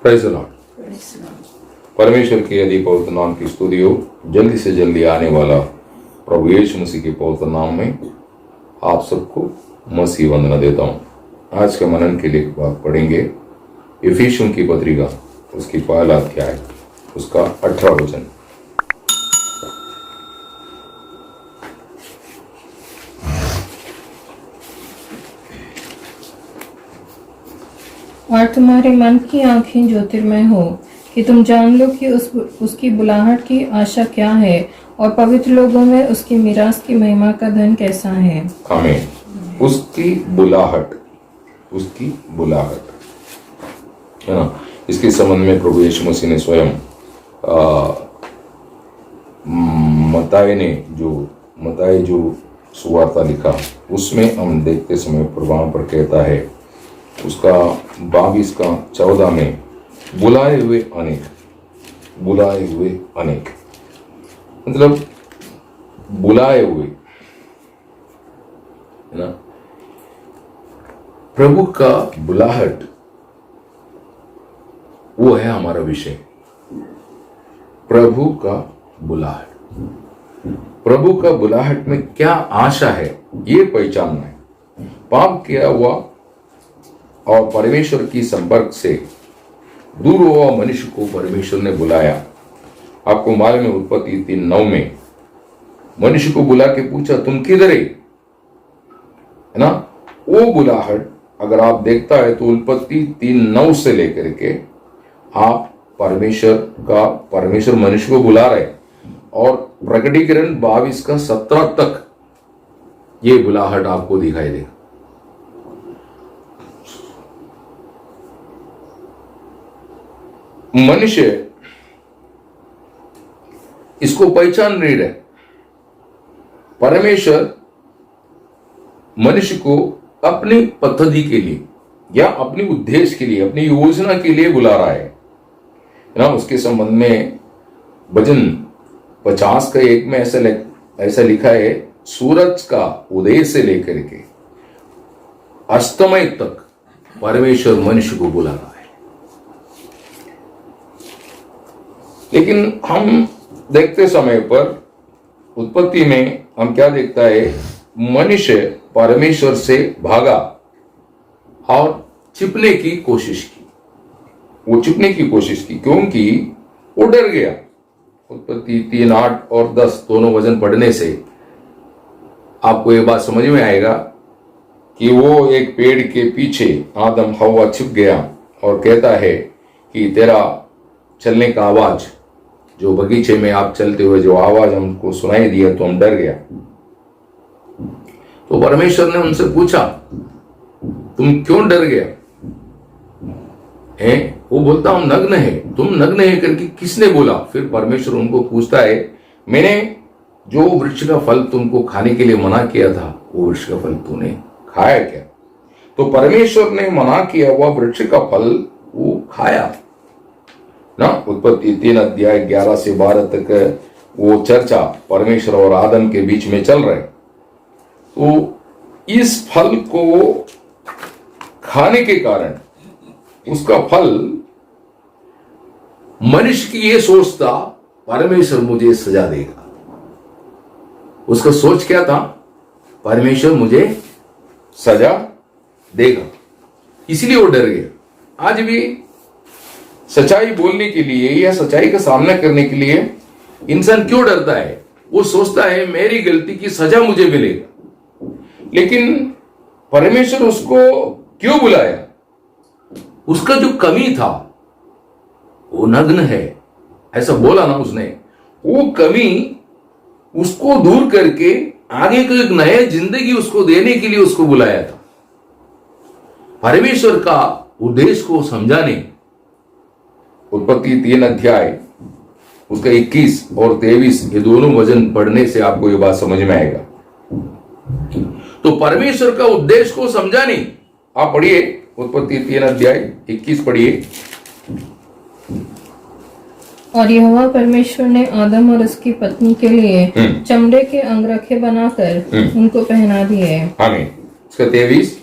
Praise the Lord. परमेश्वर के यदि पवित्र नाम की स्तुति हो। जल्दी से जल्दी आने वाला प्रभु यीशु मसीह के पवित्र नाम में आप सबको मसीह वंदना देता हूं। आज के मनन के लिए बात पढ़ेंगे इफिसियों की पत्रिका, उसकी पहला अध्याय, उसका 18 वचन। और तुम्हारे मन की आंखें ज्योतिर्मय हो कि तुम जान लो कि उसकी बुलाहट की आशा क्या है और पवित्र लोगों में उसकी मिरास की महिमा का धन कैसा है। आमीन। उसकी बुलाहट है ना। इसके संबंध में प्रभु यीशु मसीह ने स्वयं मत्ताई जो सुवार्ता लिखा उसमें हम देखते समय प्रभाव पर कहता है, उसका 22 का 14 में बुलाए हुए अनेक मतलब बुलाए हुए है ना। प्रभु का बुलाहट वो है हमारा विषय। प्रभु का बुलाहट में क्या आशा है ये पहचानना है। पाप किया हुआ और परमेश्वर की संपर्क से दूर हुआ मनुष्य को परमेश्वर ने बुलाया। आपको मालूम है उत्पत्ति 3:9 में मनुष्य को बुला के पूछा तुम किधर है ना। वो बुलाहट अगर आप देखता है तो उत्पत्ति 3:9 से लेकर के आप परमेश्वर मनुष्य को बुला रहे और प्रकटीकरण 22 का 17 तक ये बुलाहट आपको दिखाई देगा। मनुष्य इसको पहचान नहीं रहे। परमेश्वर मनुष्य को अपनी पद्धति के लिए या अपने उद्देश्य के लिए, अपनी योजना के लिए बुला रहा है ना। उसके संबंध में भजन 50 का 1 में ऐसा लिखा है, सूरज का उदय से लेकर के अस्तमय तक परमेश्वर मनुष्य को बुला रहा है। लेकिन हम देखते समय पर उत्पत्ति में हम क्या देखता है, मनुष्य परमेश्वर से भागा और छिपने की कोशिश की क्योंकि वो डर गया। उत्पत्ति 3:8 और 10 दोनों वचन पढ़ने से आपको ये बात समझ में आएगा कि वो एक पेड़ के पीछे आदम हवा छिप गया और कहता है कि तेरा चलने का आवाज, जो बगीचे में आप चलते हुए जो आवाज हमको सुनाई दिया तो हम डर गया। तो परमेश्वर ने उनसे पूछा तुम क्यों डर गया है। वो बोलता हम नग्न है। तुम नग्न है करके किसने बोला। फिर परमेश्वर उनको पूछता है, मैंने जो वृक्ष का फल तुमको खाने के लिए मना किया था वो वृक्ष का फल तूने खाया क्या। तो परमेश्वर ने मना किया हुआ वृक्ष का फल वो खाया ना। उत्पत्ति 3 अध्याय 11 से 12 तक वो चर्चा परमेश्वर और आदम के बीच में चल रहे। तो इस फल को खाने के कारण उसका फल मनुष्य की ये सोचता परमेश्वर मुझे सजा देगा। उसका सोच क्या था, परमेश्वर मुझे सजा देगा, इसलिए वो डर गया। आज भी सच्चाई बोलने के लिए या सच्चाई का सामना करने के लिए इंसान क्यों डरता है। वो सोचता है मेरी गलती की सजा मुझे मिलेगा। लेकिन परमेश्वर उसको क्यों बुलाया, उसका जो कमी था, वो नग्न है ऐसा बोला ना उसने, वो कमी उसको दूर करके आगे को एक नया जिंदगी उसको देने के लिए उसको बुलाया था। परमेश्वर का उद्देश्य को समझाने उत्पत्ति 3 अध्याय उसका 21 और 23 ये दोनों वचन पढ़ने से आपको ये बात समझ में आएगा। तो परमेश्वर का उद्देश्य को समझाने, आप पढ़िए उत्पत्ति 3 अध्याय 21 पढ़िए। और यहोवा परमेश्वर ने आदम और उसकी पत्नी के लिए चमड़े के अंगरखे बनाकर उनको पहना दिए। आमीन। इसका 23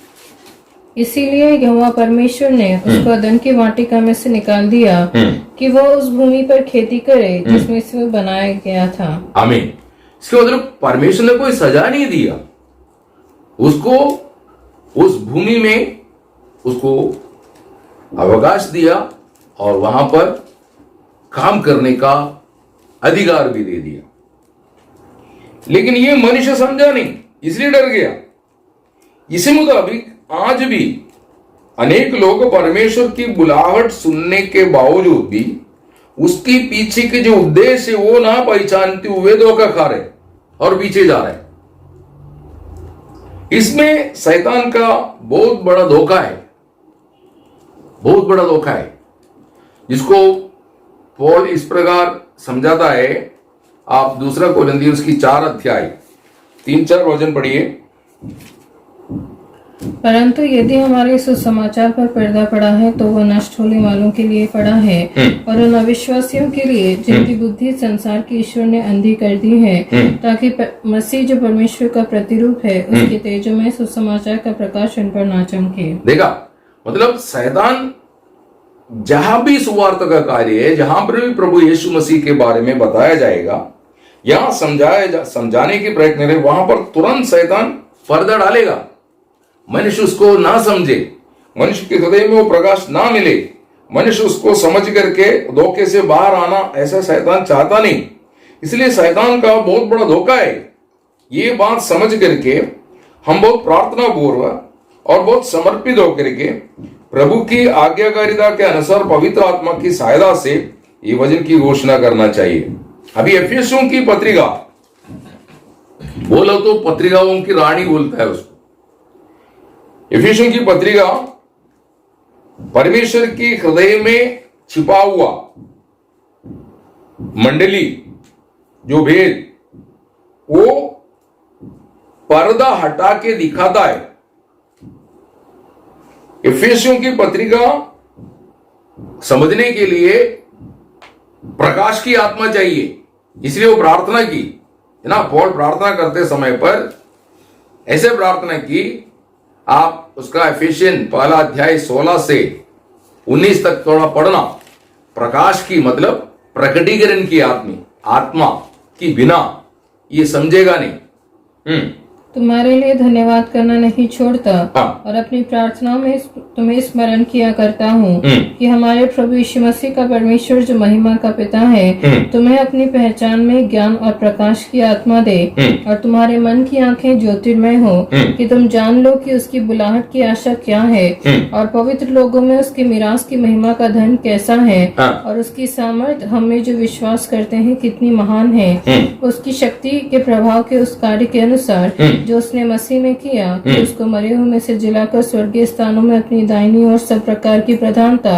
इसीलिए यहोवा परमेश्वर ने उसको अदन की वाटिका में से निकाल दिया कि वह उस भूमि पर खेती करे जिसमें से बनाया गया था। आमीन। इसके मतलब परमेश्वर ने कोई सजा नहीं दिया उसको, उस भूमि में उसको अवकाश दिया और वहां पर काम करने का अधिकार भी दे दिया। लेकिन ये मनुष्य समझा नहीं, इसलिए डर गया। इसी मुताबिक आज भी अनेक लोग परमेश्वर की बुलाहट सुनने के बावजूद भी उसके पीछे के जो उद्देश्य है वो ना पहचानते हुए धोखा खा रहे और पीछे जा रहे। इसमें शैतान का बहुत बड़ा धोखा है, बहुत बड़ा धोखा है, जिसको पौल इस प्रकार समझाता है। आप दूसरा कोरिन्थियों की 4 अध्याय 3-4 वचन पढ़िए। परंतु यदि हमारे सुसमाचार पर पर्दा पड़ा है तो वह नष्ट होने वालों के लिए पड़ा है और उन अविश्वासियों के लिए जिनकी बुद्धि संसार की ईश्वर ने अंधी कर दी है, ताकि मसीह जो परमेश्वर का प्रतिरूप है उसके तेजोमय सुसमाचार का प्रकाश उन पर ना चमके। देखा, मतलब शैतान जहां भी सुवार्त का कार्य है, जहां पर भी प्रभु यीशु मसीह के बारे में बताया जाएगा या समझाने के प्रयत्न करें, वहां पर तुरंत शैतान पर्दा डालेगा। मनुष्य उसको ना समझे, मनुष्य के हृदय में वो प्रकाश ना मिले, मनुष्य उसको समझ करके धोखे से बाहर आना, ऐसा शैतान चाहता नहीं। इसलिए शैतान का बहुत बड़ा धोखा है। ये बात समझ करके हम बहुत प्रार्थना पूर्वक और बहुत समर्पित होकर के प्रभु की आज्ञाकारिता के अनुसार पवित्र आत्मा की सहायता से ये वचन की घोषणा करना चाहिए। अभी एफिसियों की पत्रिका बोलो तो पत्रिकाओं की रानी बोलता है उसको। एफिसियों की पत्रिका परमेश्वर के हृदय में छिपा हुआ मंडली जो भेद वो पर्दा हटा के दिखाता है। एफिसियों की पत्रिका समझने के लिए प्रकाश की आत्मा चाहिए, इसलिए वो प्रार्थना की है ना। पौल प्रार्थना करते समय पर ऐसे प्रार्थना की, आप उसका एफिसियन 1 अध्याय 16 से 19 तक थोड़ा पढ़ना। प्रकाश की मतलब प्रकटीकरण की आत्मा की बिना ये समझेगा नहीं। तुम्हारे लिए धन्यवाद करना नहीं छोड़ता हाँ। और अपनी प्रार्थनाओं में तुम्हें स्मरण किया करता हूँ कि हमारे प्रभु यीशु मसीह का परमेश्वर जो महिमा का पिता है तुम्हें अपनी पहचान में ज्ञान और प्रकाश की आत्मा दे और तुम्हारे मन की आंखें ज्योतिर्मय हो कि तुम जान लो कि उसकी बुलाहट की आशा क्या है और पवित्र लोगों में उसकी मिरास की महिमा का धन कैसा है और उसकी सामर्थ हमें जो विश्वास करते हैं कितनी महान है, उसकी शक्ति के प्रभाव के उस कार्य के अनुसार जो उसने मसीह में किया कि उसको मरे हुए में से जिलाकर स्वर्गीय स्थानों में अपनी दाहिनी और सब प्रकार की प्रधानता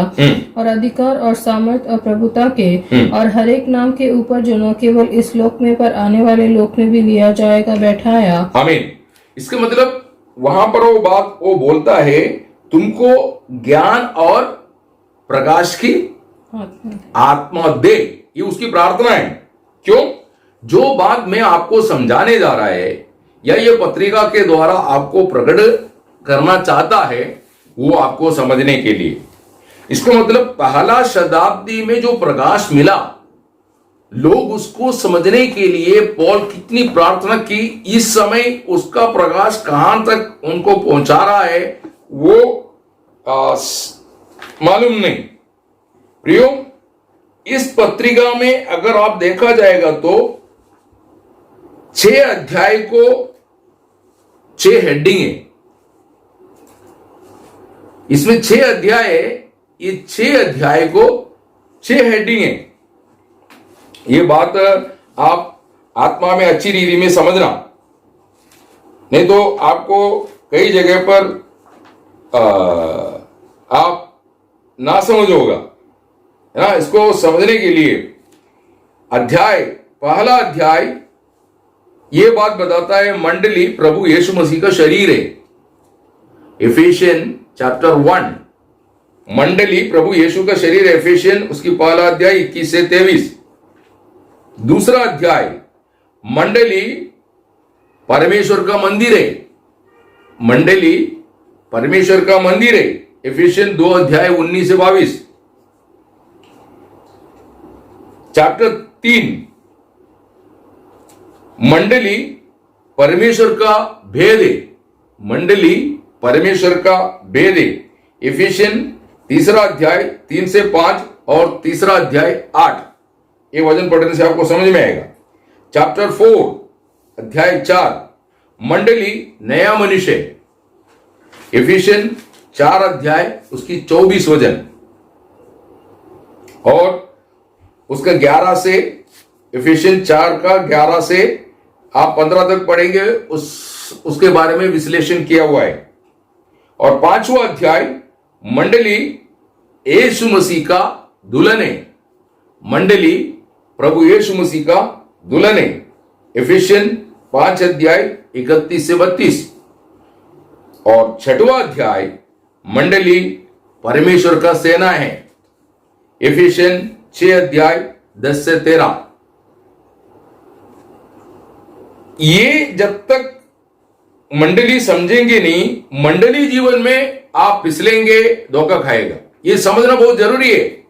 और अधिकार और सामर्थ और प्रभुता के और हर एक नाम के ऊपर जो न केवल इस लोक में पर आने वाले लोक में भी लिया जाएगा बैठाया। आमीन। इसका मतलब वहां पर वो बात वो बोलता है तुमको ज्ञान और प्रकाश की आत्मा दे, ये उसकी प्रार्थना है। क्यों? जो बात मैं आपको समझाने जा रहा है या ये पत्रिका के द्वारा आपको प्रकट करना चाहता है वो आपको समझने के लिए। इसका मतलब पहला शताब्दी में जो प्रकाश मिला, लोग उसको समझने के लिए पौल कितनी प्रार्थना की, इस समय उसका प्रकाश कहां तक उनको पहुंचा रहा है वो मालूम नहीं। प्रियो, इस पत्रिका में अगर आप देखा जाएगा तो 6 अध्याय को 6 हेडिंग है। इसमें 6 अध्याय है, ये 6 अध्याय को 6 हेडिंग है। ये बात आप आत्मा में अच्छी रीति में समझना, नहीं तो आपको कई जगह पर आप ना समझ होगा, है ना। इसको समझने के लिए पहला अध्याय ये बात बताता है मंडली प्रभु यीशु मसीह का शरीर है। एफिशियन चैप्टर 1 मंडली प्रभु यीशु का शरीर है। एफिशियन उसकी पहला अध्याय 21 से 23। दूसरा अध्याय मंडली परमेश्वर का मंदिर है। मंडली परमेश्वर का मंदिर है। एफिशियन 2 अध्याय 19 से 22। चैप्टर 3 मंडली परमेश्वर का भेद है। मंडली परमेश्वर का भेद है। एफिशियन 3 अध्याय 3 से 5 और 3 अध्याय 8। ये वचन पढ़ने से आपको समझ में आएगा। चैप्टर 4 अध्याय 4 मंडली नया मनुष्य है। एफिशियन 4 अध्याय उसकी 24 वचन और उसका 11 से, एफिशियन 4 का 11 से आप 15 तक पढ़ेंगे, उसके बारे में विश्लेषण किया हुआ है। और 5वां अध्याय मंडली यीशु मसीह का दुल्हन है। मंडली प्रभु यीशु मसीह का दुल्हन है। एफिशियन 5 अध्याय 31 से 32। और 6वां अध्याय मंडली परमेश्वर का सेना है। एफिशियन 6 अध्याय 10 से 13। ये जब तक मंडली समझेंगे नहीं, मंडली जीवन में आप फिसलेंगे, धोखा खाएगा। ये समझना बहुत जरूरी है।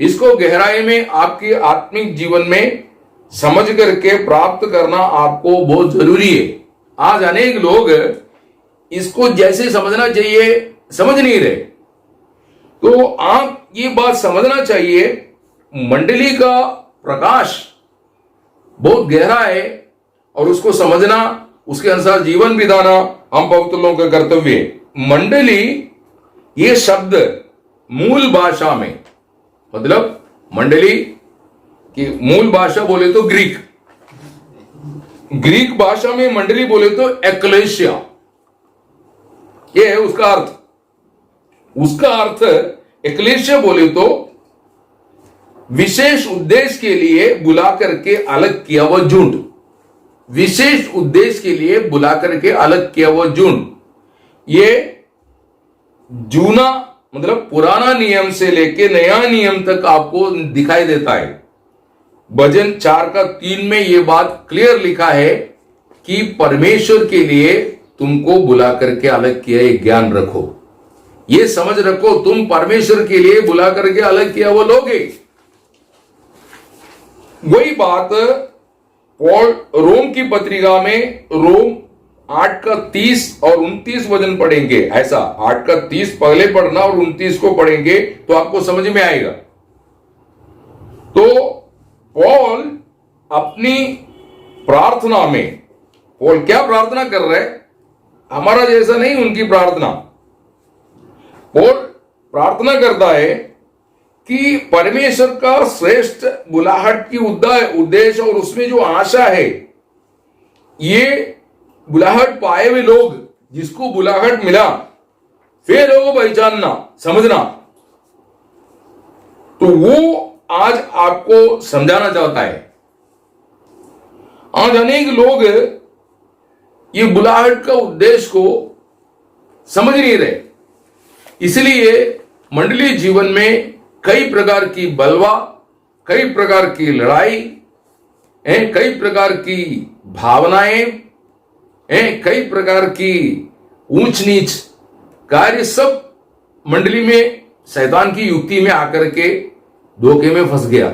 इसको गहराई में आपके आत्मिक जीवन में समझ करके प्राप्त करना आपको बहुत जरूरी है। आज अनेक लोग इसको जैसे समझना चाहिए समझ नहीं रहे। तो आप ये बात समझना चाहिए, मंडली का प्रकाश बहुत गहरा है और उसको समझना, उसके अनुसार जीवन बिताना हम पवित्र लोगों का कर्तव्य है। मंडली ये शब्द मूल भाषा में, मतलब मंडली की मूल भाषा बोले तो ग्रीक भाषा में मंडली बोले तो एक्लेशिया, ये है उसका अर्थ। उसका अर्थ एक्लेशिया बोले तो विशेष उद्देश्य के लिए बुला करके अलग किया हुआ झुंड। विशेष उद्देश्य के लिए बुला करके अलग किया हुआ झुंड। ये जूना मतलब पुराना नियम से लेके नया नियम तक आपको दिखाई देता है। भजन 4 का 3 में यह बात क्लियर लिखा है कि परमेश्वर के लिए तुमको बुला करके अलग किया, एक ज्ञान रखो, ये समझ रखो, तुम परमेश्वर के लिए बुला करके अलग किया वो लोग हैं। वही बात पॉल रोम की पत्रिका में रोम 8 का 30 और 29 वचन पढ़ेंगे। ऐसा 8 का 30 पहले पढ़ना और 29 को पढ़ेंगे तो आपको समझ में आएगा। तो पॉल अपनी प्रार्थना में, पॉल क्या प्रार्थना कर रहे हैं, हमारा जैसा नहीं उनकी प्रार्थना। पॉल प्रार्थना करता है कि परमेश्वर का श्रेष्ठ बुलाहट की उद्देश्य और उसमें जो आशा है, ये बुलाहट पाए हुए लोग, जिसको बुलाहट मिला, वे लोगों को पहचानना, समझना। तो वो आज आपको समझाना चाहता है। आज अनेक लोग ये बुलाहट का उद्देश्य को समझ नहीं रहे, इसलिए मंडलीय जीवन में कई प्रकार की बलवा, कई प्रकार की लड़ाई, कई प्रकार की भावनाएं, कई प्रकार की ऊंच नीच कार्य सब मंडली में शैतान की युक्ति में आकर के धोखे में फंस गया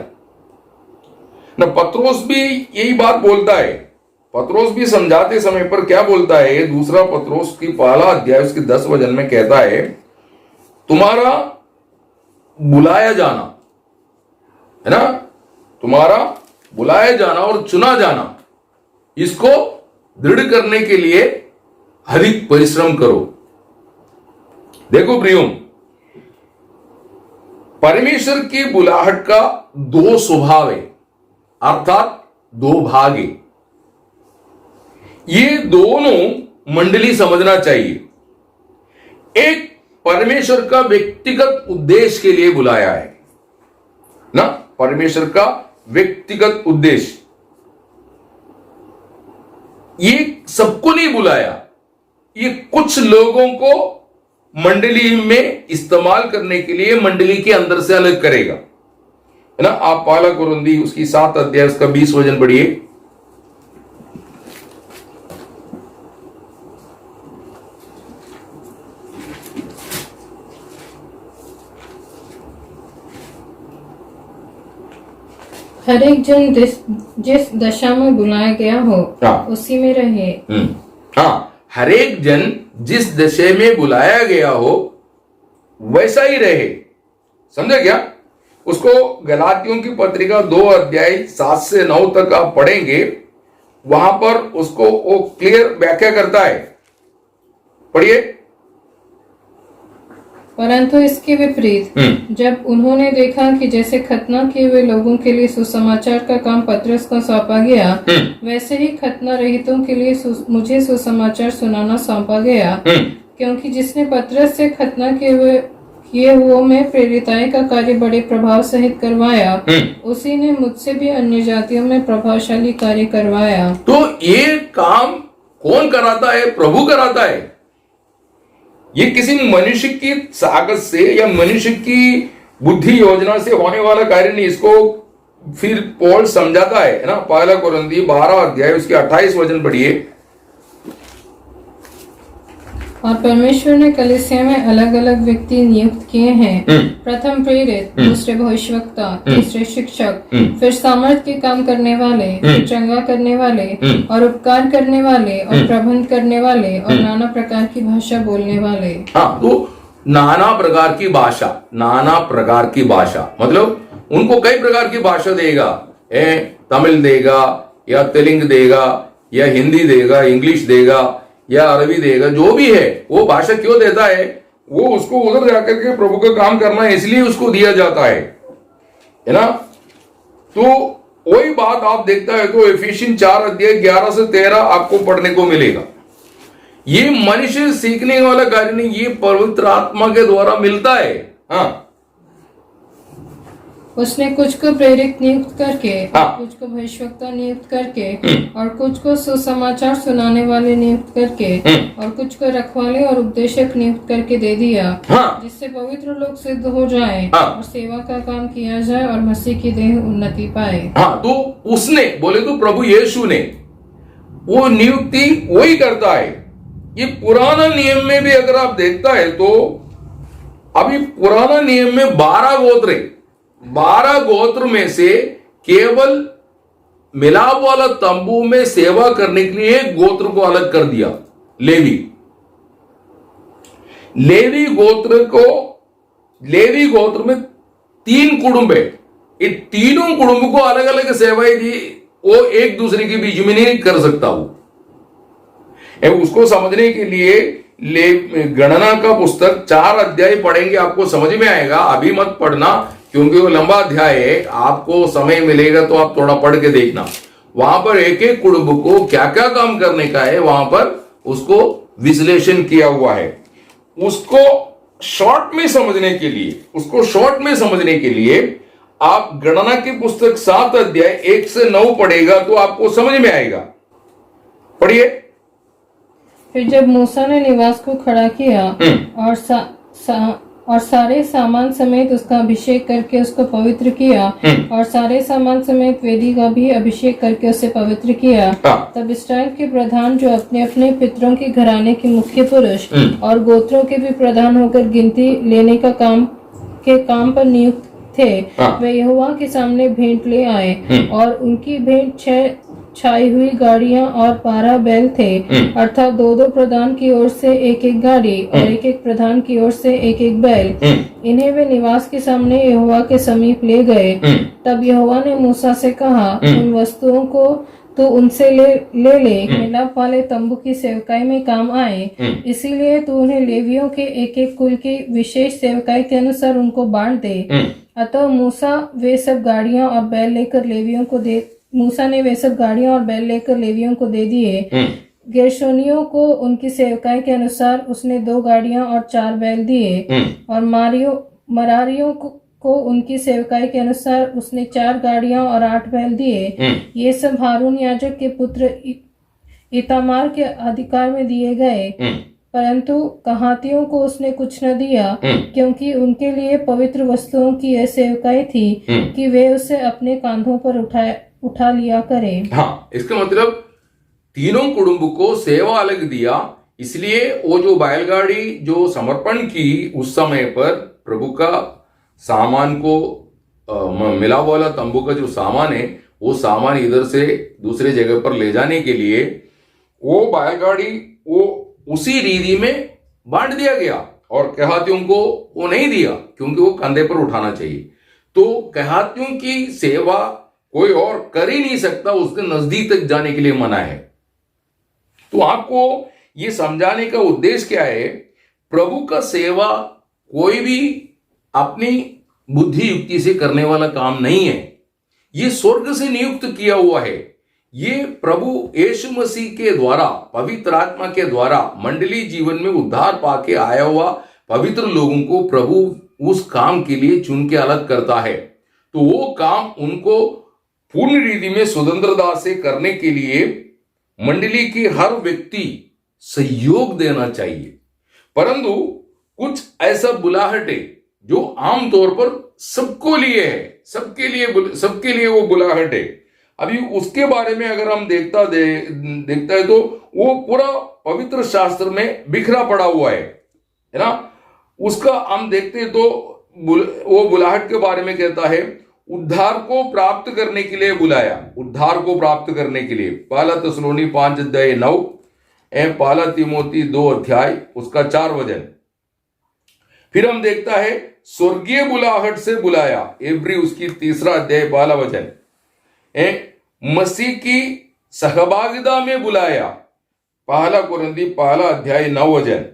ना। पत्रोस भी यही बात बोलता है। पत्रोस भी समझाते समय पर क्या बोलता है, दूसरा पत्रोस की 1 अध्याय उसके 10 वचन में कहता है, तुम्हारा बुलाया जाना है ना, तुम्हारा बुलाया जाना और चुना जाना, इसको दृढ़ करने के लिए अधिक परिश्रम करो। देखो प्रियो, परमेश्वर की बुलाहट का 2 स्वभाव है, अर्थात 2 भाग है। ये दोनों मंडली समझना चाहिए। एक परमेश्वर का व्यक्तिगत उद्देश्य के लिए बुलाया है ना, परमेश्वर का व्यक्तिगत उद्देश्य, ये सबको नहीं बुलाया, ये कुछ लोगों को मंडली में इस्तेमाल करने के लिए मंडली के अंदर से अलग करेगा, है ना। आप 1 कुरिन्थी उसकी 7 अध्याय उसका 20 वचन पढ़िए। हर एक जन जिस दशा में बुलाया गया हो हाँ। उसी में रहे। हाँ, हर एक जन जिस दशा में बुलाया गया हो वैसा ही रहे। समझे क्या? उसको गलातियों की पत्रिका 2 अध्याय 7 से 9 तक आप पढ़ेंगे, वहां पर उसको वो क्लियर व्याख्या करता है। पढ़िए। परंतु इसके विपरीत जब उन्होंने देखा कि जैसे खतना किए हुए लोगों के लिए सुसमाचार का काम पतरस को सौंपा गया, वैसे ही खतना रहितों के लिए मुझे सुसमाचार सुनाना सौंपा गया, क्योंकि जिसने पतरस से खतना किए हुओं में प्रेरिताई का कार्य बड़े प्रभाव सहित करवाया, उसी ने मुझसे भी अन्य जातियों में प्रभावशाली कार्य करवाया। तो ये काम कौन कराता है? प्रभु कराता है। ये किसी मनुष्य की ताकत से या मनुष्य की बुद्धि योजना से होने वाला कार्य नहीं। इसको फिर पौल समझाता है ना, पहला कोरिन्थी 12 अध्याय उसके 28 वचन पढ़िए। और परमेश्वर ने कलीसिया में अलग अलग व्यक्ति नियुक्त किए हैं, प्रथम प्रेरित, दूसरे भविष्यवक्ता, तीसरे शिक्षक, फिर सामर्थ के काम करने वाले, फिर चंगा करने वाले, और उपकार करने वाले, और प्रबंध करने वाले, और नाना प्रकार की भाषा बोलने वाले। हाँ, तो नाना प्रकार की भाषा, नाना प्रकार की भाषा मतलब उनको कई प्रकार की भाषा देगा। तमिल देगा या तेलुगु देगा या हिंदी देगा, इंग्लिश देगा या अरबी देगा, जो भी है वो भाषा क्यों देता है? वो उसको उधर जाकर के प्रभु का काम करना है, इसलिए उसको दिया जाता है ना। तो वही बात आप देखता है तो एफिशियन 4 अध्याय 11 से 13 आपको पढ़ने को मिलेगा। ये मनुष्य सीखने वाला कार्य नहीं, ये पवित्र आत्मा के द्वारा मिलता है। हाँ, उसने कुछ को प्रेरित नियुक्त करके, हाँ। और कुछ को भविष्यवक्ता नियुक्त करके, और कुछ को सुसमाचार सुनाने वाले नियुक्त करके, और कुछ को रखवाले और उपदेशक नियुक्त करके दे दिया, हाँ। जिससे पवित्र लोग सिद्ध हो जाएं, हाँ। और सेवा का काम किया जाए और मसीह की देह उन्नति पाए। हाँ, तो उसने बोले तो प्रभु यीशु ने वो नियुक्ति वही करता है। ये पुराना नियम में भी अगर आप देखता है तो अभी पुराना नियम में 12 गोत्र है। 12 गोत्र में से केवल मिलाप वाला तंबू में सेवा करने के लिए एक गोत्र को अलग कर दिया, लेवी। लेवी गोत्र में 3 कुटुंब है। इन तीनों कुटुंब को अलग अलग सेवाएं दी। वो एक दूसरे के बीच में नहीं कर सकता। वो उसको समझने के लिए गणना का पुस्तक 4 अध्याय पढ़ेंगे, आपको समझ में आएगा। अभी मत पढ़ना क्योंकि वो लंबा अध्याय है। आपको समय मिलेगा तो आप थोड़ा पढ़ के देखना। वहां पर एक एक कुटुंब को क्या क्या काम करने का है, वहां पर उसको विश्लेषण किया हुआ है। उसको शॉर्ट में समझने के लिए आप गणना की पुस्तक 7 अध्याय 1 से 9 पढ़ेगा तो आपको समझ में आएगा। पढ़िए। फिर जब मूसा ने निवास को खड़ा किया और सारे सामान समेत उसका अभिषेक करके उसको पवित्र किया, और सारे सामान समेत वेदी का भी अभिषेक करके उसे पवित्र किया, तब इस्राएल के प्रधान जो अपने अपने पितरों के घराने के मुख्य पुरुष और गोत्रों के भी प्रधान होकर गिनती लेने का काम पर नियुक्त थे, वे यहोवा के सामने भेंट ले आए, और उनकी भेंट 6 छाई हुई गाड़ियां और 12 बैल थे, अर्थात 2-2 प्रधान की ओर से एक गाड़ी और एक प्रधान की ओर से एक बैल। इन्हें वे निवास के सामने यहोवा के समीप ले गए। तब यहोवा ने मूसा से कहा, उन वस्तुओं को तो उनसे ले मिलाप वाले तंबू की सेवकाई में काम आए, इसीलिए तू उन्हें लेवियों के एक कुल की विशेष सेवकाई के अनुसार उनको बांट दे। अतः मूसा ने वे सब गाड़ियां और बैल लेकर लेवियों को दे दिए। गेर्शोनियों को उनकी सेवकाई के अनुसार उसने 2 गाड़ियां और 4 बैल दिए, और मरारियों को उनकी सेवकाई के अनुसार उसने 4 गाड़ियां और 8 बैल दिए। ये सब हारून याजक के पुत्र इतामार के अधिकार में दिए गए, परंतु कहातियों को उसने कुछ न दिया, क्योंकि उनके लिए पवित्र वस्तुओं की यह सेवकाई थी कि वे उसे अपने कांधों पर उठा लिया करे। हाँ, इसका मतलब तीनों कुटुंब को सेवा अलग दिया। इसलिए वो जो बैलगाड़ी जो समर्पण की उस समय पर प्रभु का सामान को मिला वाला तंबू का जो सामान है वो सामान इधर से दूसरे जगह पर ले जाने के लिए वो बैलगाड़ी वो उसी रीति में बांट दिया गया और कहातियों को वो नहीं दिया क्योंकि वो कंधे पर उठाना चाहिए। तो कहातियों की सेवा कोई और कर ही नहीं सकता, उसके नजदीक तक जाने के लिए मना है। तो आपको ये समझाने का उद्देश्य क्या है, प्रभु का सेवा कोई भी अपनी बुद्धि युक्ति से करने वाला काम नहीं है, ये स्वर्ग से नियुक्त किया हुआ है। ये प्रभु यीशु मसीह के द्वारा पवित्र आत्मा के द्वारा मंडली जीवन में उद्धार पाके आया हुआ पवित्र लोगों को प्रभु उस काम के लिए चुन के अलग करता है। तो वो काम उनको पूर्ण रीति में स्वतंत्रता से करने के लिए मंडली के हर व्यक्ति सहयोग देना चाहिए। परंतु कुछ ऐसा बुलाहट है जो आमतौर पर सबको लिए है, सबके लिए वो बुलाहट है। अभी उसके बारे में अगर हम देखता है तो वो पूरा पवित्र शास्त्र में बिखरा पड़ा हुआ है ना। उसका हम देखते हैं तो वो बुलाहट के बारे में कहता है, उद्धार को प्राप्त करने के लिए बुलाया, उद्धार को प्राप्त करने के लिए। पहला थिस्सलुनी 5:9, पहला तीमोथी 2 उसका 4 वचन। फिर हम देखता है स्वर्गीय बुलाहट से बुलाया, इब्री उसकी 3 पहला वचन। मसीह की सहभागिता में बुलाया, पहला कुरिन्थी 1:9 वचन।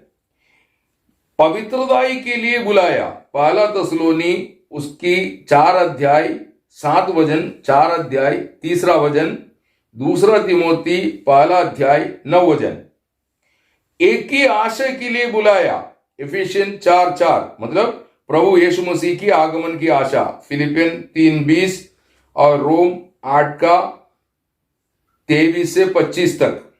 पवित्रताई के लिए बुलाया, पहला थिस्सलुनी उसकी 4:7 वचन, 4:3 वचन। दूसरा तीमोथी 1:9 वचन। एक ही आशय के लिए बुलाया, इफिशियन 4:4 मतलब प्रभु यीशु मसीह की आगमन की आशा, फिलिपियन 3:20 और रोम 8:23 से 25 तक।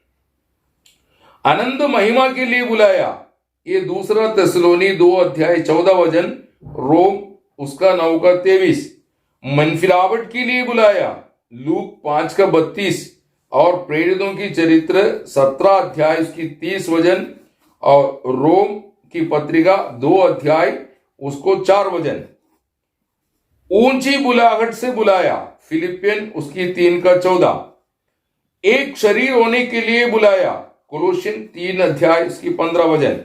अनंत महिमा के लिए बुलाया, ये दूसरा थिस्सलुनी 2:14 वचन, रोम उसका 9:23। मनफिलावट के लिए बुलाया, लूक 5:32 और प्रेरितों की चरित्र 17 उसकी 30 वचन और रोम की पत्रिका 2 उसको 4 वचन। ऊंची बुलाहट से बुलाया, फिलिपियन उसकी 3:14। एक शरीर होने के लिए बुलाया, कोलोसियन 3 उसकी 15 वचन।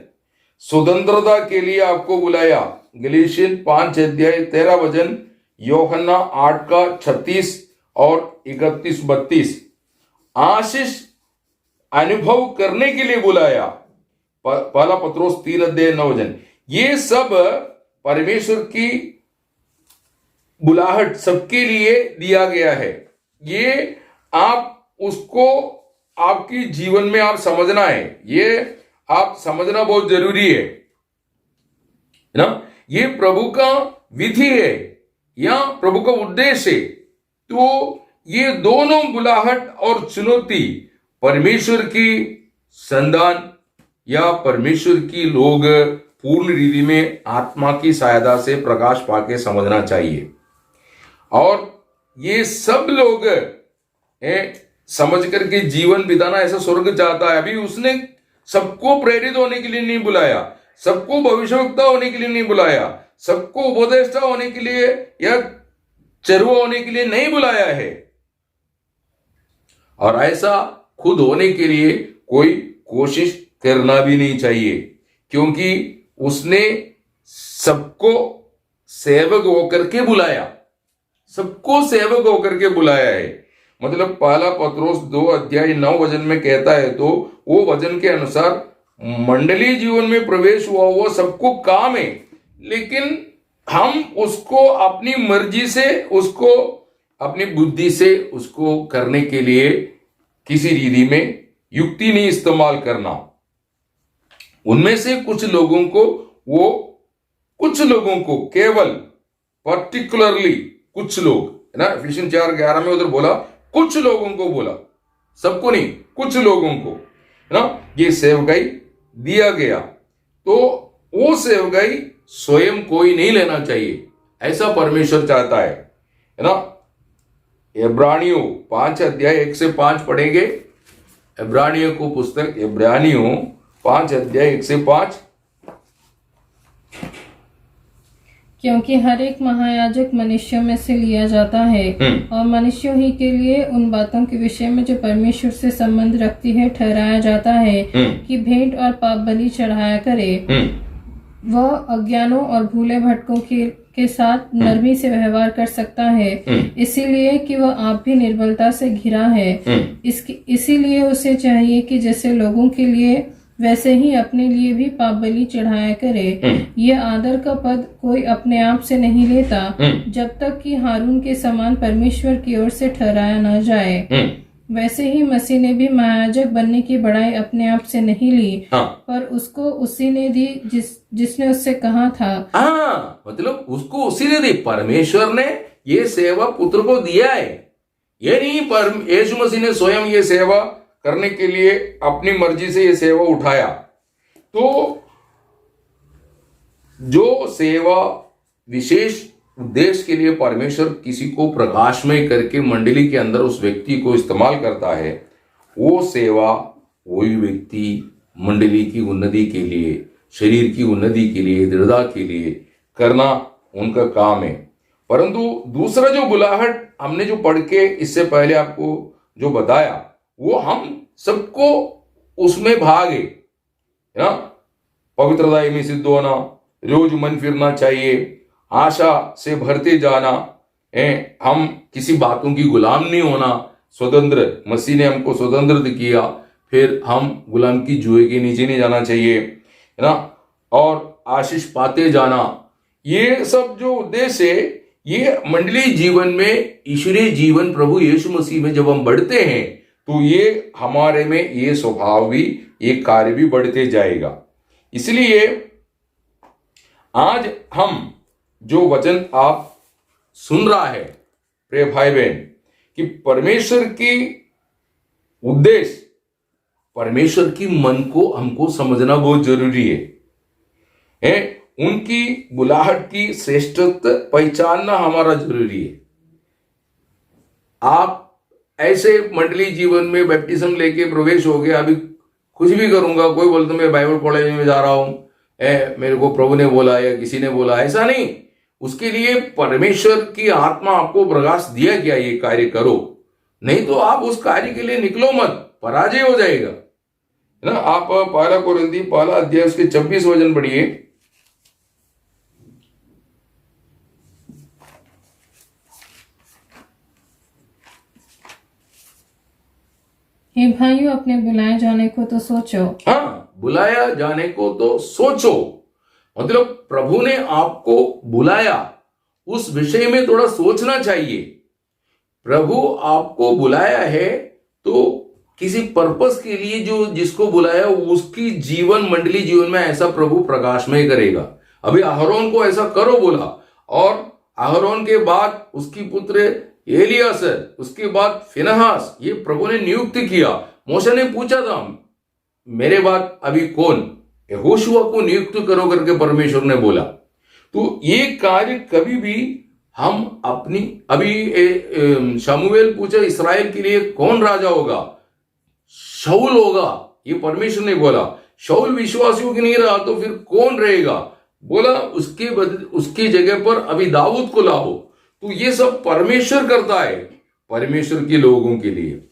स्वतंत्रता के लिए आपको बुलाया, गलीशियन 5:13 वचन, यूहन्ना 8:36 और 31-32। आशीष अनुभव करने के लिए बुलाया, पहला पत्रोस 3:9 वचन। ये सब परमेश्वर की बुलाहट सबके लिए दिया गया है। ये आप उसको आपकी जीवन में आप समझना है, ये आप समझना बहुत जरूरी है ना। ये प्रभु का विधि है या प्रभु का उद्देश्य है। तो ये दोनों बुलाहट और चुनौती परमेश्वर की संतान या परमेश्वर की लोग पूर्ण रीति में आत्मा की सहायता से प्रकाश पाके समझना चाहिए। और ये सब लोग समझ करके जीवन बिताना ऐसा स्वर्ग चाहता है। अभी उसने सबको प्रेरित होने के लिए नहीं बुलाया, सबको भविष्यवक्ता होने के लिए नहीं बुलाया, सबको उपदेष्टा होने के लिए या चरवा होने के लिए नहीं बुलाया है। और ऐसा खुद होने के लिए कोई कोशिश करना भी नहीं चाहिए, क्योंकि उसने सबको सेवक होकर के बुलाया, सबको सेवक होकर के बुलाया है। मतलब पहला पत्रोस 2:9 वचन में कहता है तो वो वचन के अनुसार मंडली जीवन में प्रवेश हुआ सबको काम है, लेकिन हम उसको अपनी मर्जी से, उसको अपनी बुद्धि से उसको करने के लिए किसी रीति में युक्ति नहीं इस्तेमाल करना। उनमें से कुछ लोगों को केवल पर्टिकुलरली कुछ लोग है ना, एफिशिएंस 4:11 में उधर बोला कुछ लोगों को, बोला सबको नहीं, कुछ लोगों को है ना ये सेवकाई दिया गया। तो वो सेवकाई स्वयं कोई नहीं लेना चाहिए, ऐसा परमेश्वर चाहता है ना। इब्रानियों 5:1 से 5 पढ़ेंगे। इब्रानियों को पुस्तक इब्रानियों 5:1 से 5। क्योंकि हर एक महायाजक मनुष्यों में से लिया जाता है और मनुष्यों ही के लिए उन बातों के विषय में जो परमेश्वर से संबंध रखती है ठहराया जाता है कि भेंट और पाप बलि चढ़ाया करे। वह अज्ञानों और भूले भटकों के साथ नरमी से व्यवहार कर सकता है, इसीलिए कि वह आप भी निर्बलता से घिरा है। इसीलिए उसे चाहिए कि जैसे लोगों के लिए वैसे ही अपने लिए भी पाप बलि चढ़ाया करे। यह आदर का पद कोई अपने आप से नहीं लेता जब तक कि हारून के समान परमेश्वर की ओर से ठहराया न जाए। वैसे ही मसीह ने भी महायाजक बनने की बड़ाई अपने आप से नहीं ली, पर उसको उसी ने दी जिसने उससे कहा था। मतलब उसको उसी ने दी, परमेश्वर ने ये सेवा पुत्र को दिया है। ये नहीं पर यीशु मसीह ने स्वयं ये सेवा करने के लिए अपनी मर्जी से ये सेवा उठाया। तो जो सेवा विशेष उद्देश्य के लिए परमेश्वर किसी को प्रकाशमय करके मंडली के अंदर उस व्यक्ति को इस्तेमाल करता है, वो सेवा वही व्यक्ति मंडली की उन्नति के लिए, शरीर की उन्नति के लिए, दृढ़ता के लिए करना उनका काम है। परंतु दूसरा जो बुलाहट हमने जो पढ़ के इससे पहले आपको जो बताया, वो हम सबको उसमें भाग है ना। पवित्रता में सिद्ध होना, रोज मन फिरना चाहिए, आशा से भरते जाना है, हम किसी बातों की गुलाम नहीं होना, स्वतंत्र, मसीह ने हमको स्वतंत्र किया, फिर हम गुलाम की जुए के नीचे नहीं जाना चाहिए, है ना, और आशीष पाते जाना। ये सब जो उद्देश्य है, ये मंडली जीवन में, ईश्वरीय जीवन प्रभु यीशु मसीह में जब हम बढ़ते हैं तो ये हमारे में ये स्वभाव भी, ये कार्य भी बढ़ते जाएगा। इसलिए आज हम जो वचन आप सुन रहा है प्रिय भाई बहन, कि परमेश्वर की उद्देश्य, परमेश्वर की मन को हमको समझना बहुत जरूरी है। उनकी बुलाहट की श्रेष्ठत्व पहचानना हमारा जरूरी है। आप ऐसे मंडली जीवन में बैप्टिज्म लेके प्रवेश हो गए, अभी कुछ भी करूंगा, कोई बोलता मैं बाइबल कॉलेज में जा रहा हूं, मेरे को प्रभु ने बोला या किसी ने बोला, ऐसा नहीं। उसके लिए परमेश्वर की आत्मा आपको प्रकाश दिया गया, ये कार्य करो, नहीं तो आप उस कार्य के लिए निकलो मत, पराजय हो जाएगा, है ना। आप पहला कोरिन्थी पहला अध्याय उसके 26 वचन पढ़िए। हे भाइयों, अपने बुलाए जाने को तो सोचो। हाँ, बुलाया जाने को तो सोचो, मतलब प्रभु ने आपको बुलाया, उस विषय में थोड़ा सोचना चाहिए। प्रभु आपको बुलाया है तो किसी पर्पस के लिए, जो जिसको बुलाया उसकी जीवन, मंडली जीवन में ऐसा प्रभु प्रकाशमय करेगा। अभी अहरोन को ऐसा करो बोला, और अहरोन के बाद उसकी पुत्र एलियासर, उसके बाद फिनहास, ये प्रभु ने नियुक्त किया। मूसा ने पूछा था मेरे बाद अभी कौन, यहोशुआ को नियुक्त करो करके परमेश्वर ने बोला। तो ये कार्य कभी भी हम अपनी, अभी शमूएल पूछा इस्राएल के लिए कौन राजा होगा, शाऊल होगा, ये परमेश्वर ने बोला। शाऊल विश्वासियों की नहीं रहा तो फिर कौन रहेगा, बोला उसकी जगह पर अभी दाऊद को लाओ। तो ये सब परमेश्वर करता है, परमेश्वर के लोगों के लिए।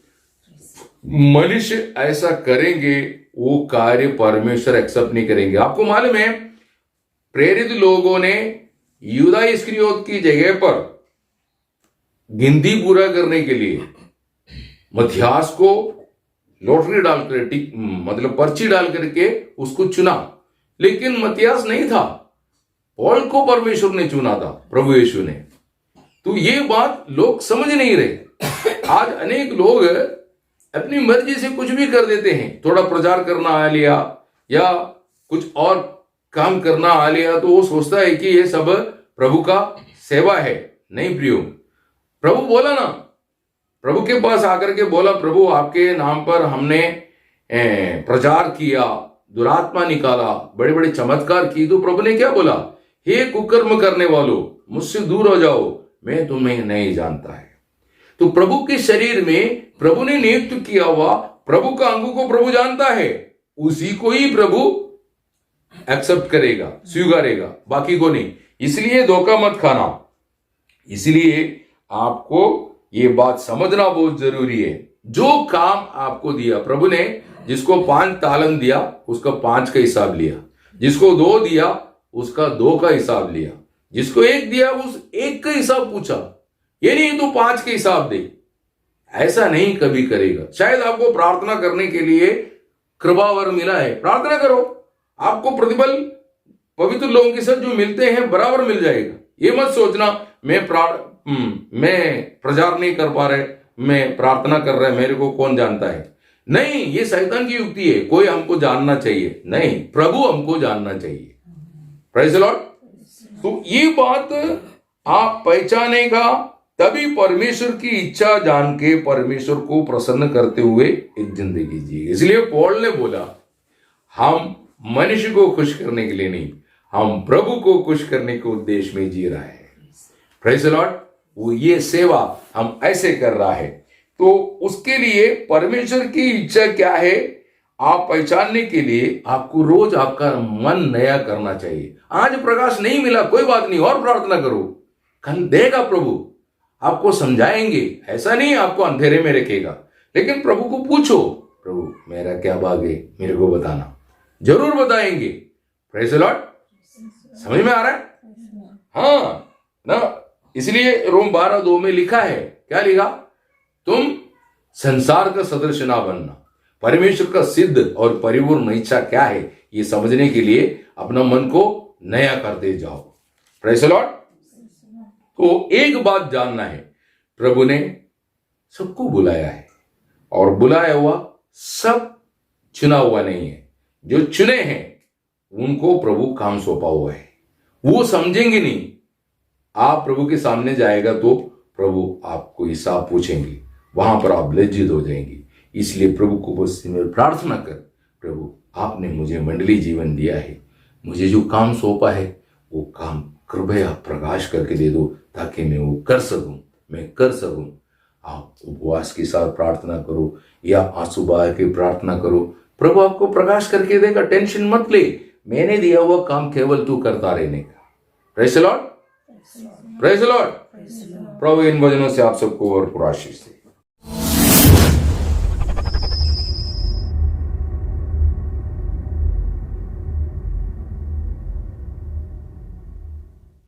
मनुष्य ऐसा करेंगे वो कार्य परमेश्वर एक्सेप्ट नहीं करेंगे। आपको मालूम है, प्रेरित लोगों ने यूदा इस्करियोत की जगह पर गिनती पूरा करने के लिए मथियास को लॉटरी डालकर, मतलब पर्ची डाल करके उसको चुना, लेकिन मथियास नहीं था, पौल को परमेश्वर ने चुना था, प्रभु यीशु ने। तो ये बात लोग समझ नहीं रहे। आज अनेक लोग अपनी मर्जी से कुछ भी कर देते हैं, थोड़ा प्रचार करना आ लिया या कुछ और काम करना आ लिया, तो वो सोचता है कि ये सब प्रभु का सेवा है। नहीं प्रियो, प्रभु बोला ना, प्रभु के पास आकर के बोला, प्रभु आपके नाम पर हमने प्रचार किया, दुरात्मा निकाला, बड़े बड़े चमत्कार की, तो प्रभु ने क्या बोला, हे कुकर्म करने वालों, मुझसे दूर हो जाओ, मैं तुम्हें नहीं जानता है। तो प्रभु के शरीर में प्रभु ने नियुक्त किया हुआ, प्रभु का अंगों को प्रभु जानता है, उसी को ही प्रभु एक्सेप्ट करेगा, स्वीकारेगा, बाकी को नहीं। इसलिए धोखा मत खाना। इसलिए आपको ये बात समझना बहुत जरूरी है। जो काम आपको दिया प्रभु ने, जिसको 5 तालन दिया उसका 5 का हिसाब लिया, जिसको 2 दिया उसका 2 का हिसाब लिया, जिसको 1 दिया उस 1 का हिसाब पूछा। ये नहीं तू 5 के हिसाब दे, ऐसा नहीं कभी करेगा। शायद आपको प्रार्थना करने के लिए कृपावर मिला है, प्रार्थना करो, आपको प्रतिफल पवित्र लोगों के साथ जो मिलते हैं बराबर मिल जाएगा। ये मत सोचना मैं प्रचार नहीं कर पा रहे, मैं प्रार्थना कर रहा है, मेरे को कौन जानता है। नहीं, ये शैतान की युक्ति है, कोई हमको जानना चाहिए नहीं, प्रभु हमको जानना चाहिए। Praise the Lord. तो ये बात आप पहचानेगा तभी परमेश्वर की इच्छा जान के परमेश्वर को प्रसन्न करते हुए एक जिंदगी जिए। इसलिए पौल ने बोला हम मनुष्य को खुश करने के लिए नहीं, हम प्रभु को खुश करने के उद्देश्य में जी रहा है। Praise the Lord. वो ये सेवा हम ऐसे कर रहा है, तो उसके लिए परमेश्वर की इच्छा क्या है आप पहचानने के लिए आपको रोज आपका मन नया करना चाहिए। आज प्रकाश नहीं मिला कोई बात नहीं, और प्रार्थना करो, कल देगा प्रभु, आपको समझाएंगे। ऐसा नहीं आपको अंधेरे में रखेगा, लेकिन प्रभु को पूछो, प्रभु मेरा क्या भाग है, मेरे को बताना, जरूर बताएंगे। Praise the Lord. समझ में आ रहा है? हाँ ना, इसलिए रोम 12:2 में लिखा है, क्या लिखा? तुम संसार का सदृश ना बनना, परमेश्वर का सिद्ध और परिपूर्ण इच्छा क्या है ये समझने के लिए अपना मन को नया करते जाओ। Praise the Lord. तो एक बात जानना है, प्रभु ने सबको बुलाया है, और बुलाया हुआ सब चुना हुआ नहीं है। जो चुने हैं उनको प्रभु काम सौंपा हुआ है। वो समझेंगे नहीं, आप प्रभु के सामने जाएगा तो प्रभु आपको हिसाब पूछेंगे, वहां पर आप लज्जित हो जाएंगे। इसलिए प्रभु को बस प्रार्थना कर, प्रभु आपने मुझे मंडली जीवन दिया है, मुझे जो काम सौंपा है वो काम कृपया प्रकाश करके दे दो, ताकि मैं वो कर सकूं। आप उपवास के साथ प्रार्थना करो या आंसू बहा के प्रार्थना करो, प्रभु आपको प्रकाश करके देगा। टेंशन मत ले, मैंने दिया हुआ काम केवल तू करता रहने का। Praise the Lord. Praise the Lord. प्रभु इन वचनों से आप सबको और आशीष दे।